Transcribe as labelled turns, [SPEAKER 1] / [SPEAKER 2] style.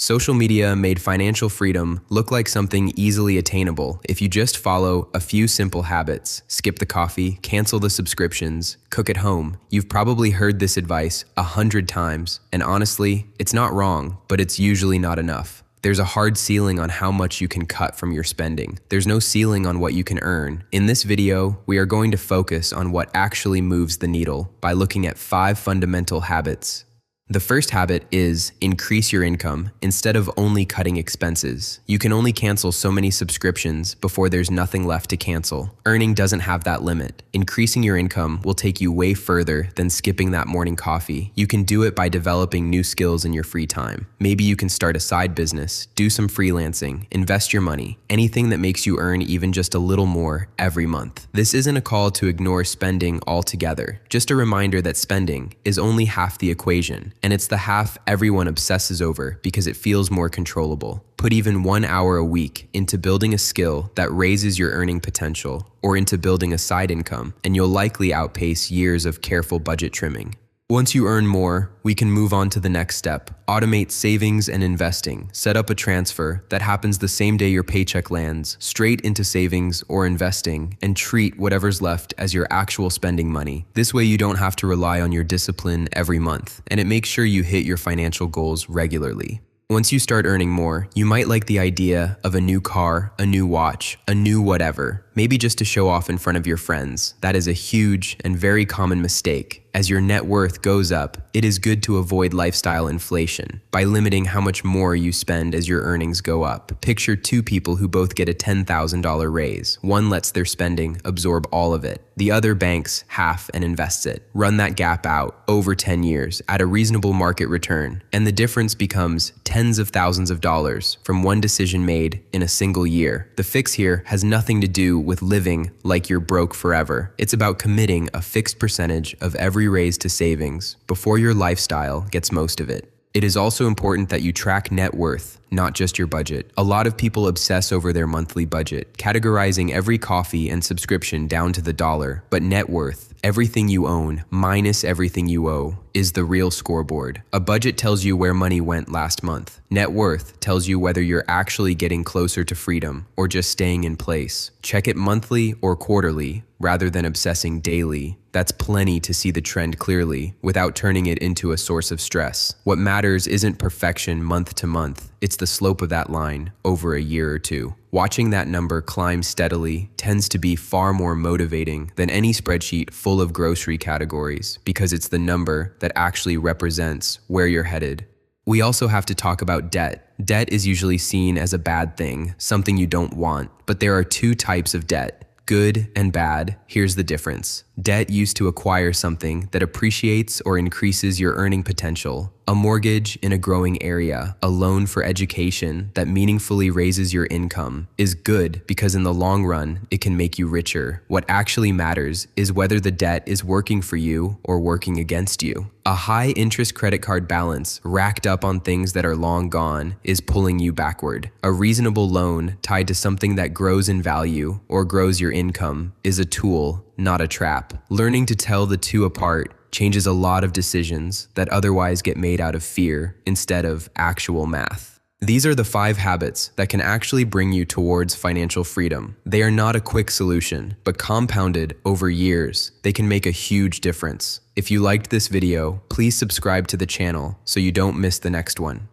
[SPEAKER 1] Social media made financial freedom look like something easily attainable if you just follow a few simple habits. Skip the coffee, cancel the subscriptions, cook at home. You've probably heard this advice 100 times, and honestly, it's not wrong, but it's usually not enough. There's a hard ceiling on how much you can cut from your spending. There's no ceiling on what you can earn. In this video, we are going to focus on what actually moves the needle by looking at 5 fundamental habits. The first habit is increase your income instead of only cutting expenses. You can only cancel so many subscriptions before there's nothing left to cancel. Earning doesn't have that limit. Increasing your income will take you way further than skipping that morning coffee. You can do it by developing new skills in your free time. Maybe you can start a side business, do some freelancing, invest your money, anything that makes you earn even just a little more every month. This isn't a call to ignore spending altogether, just a reminder that spending is only half the equation. And it's the half everyone obsesses over because it feels more controllable. Put even 1 hour a week into building a skill that raises your earning potential or into building a side income, and you'll likely outpace years of careful budget trimming. Once you earn more, we can move on to the next step. Automate savings and investing. Set up a transfer that happens the same day your paycheck lands, straight into savings or investing, and treat whatever's left as your actual spending money. This way you don't have to rely on your discipline every month, and it makes sure you hit your financial goals regularly. Once you start earning more, you might like the idea of a new car, a new watch, a new whatever, maybe just to show off in front of your friends. That is a huge and very common mistake. As your net worth goes up, it is good to avoid lifestyle inflation by limiting how much more you spend as your earnings go up. Picture 2 people who both get a $10,000 raise. One lets their spending absorb all of it. The other banks half and invests it. Run that gap out over 10 years at a reasonable market return, and the difference becomes tens of thousands of dollars from one decision made in a single year. The fix here has nothing to do with living like you're broke forever. It's about committing a fixed percentage of every raise to savings before your lifestyle gets most of it. It is also important that you track net worth, not just your budget. A lot of people obsess over their monthly budget, categorizing every coffee and subscription down to the dollar. But net worth, everything you own minus everything you owe, is the real scoreboard. A budget tells you where money went last month. Net worth tells you whether you're actually getting closer to freedom or just staying in place. Check it monthly or quarterly rather than obsessing daily. That's plenty to see the trend clearly without turning it into a source of stress. What matters isn't perfection month to month. It's the slope of that line over a year or two. Watching that number climb steadily tends to be far more motivating than any spreadsheet full of grocery categories because it's the number that actually represents where you're headed. We also have to talk about debt. Debt is usually seen as a bad thing, something you don't want, but there are 2 types of debt. Good and bad. Here's the difference. Debt used to acquire something that appreciates or increases your earning potential. A mortgage in a growing area, a loan for education that meaningfully raises your income is good because in the long run, it can make you richer. What actually matters is whether the debt is working for you or working against you. A high interest credit card balance racked up on things that are long gone is pulling you backward. A reasonable loan tied to something that grows in value or grows your income is a tool, not a trap. Learning to tell the 2 apart changes a lot of decisions that otherwise get made out of fear instead of actual math. These are the 5 habits that can actually bring you towards financial freedom. They are not a quick solution, but compounded over years, they can make a huge difference. If you liked this video, please subscribe to the channel so you don't miss the next one.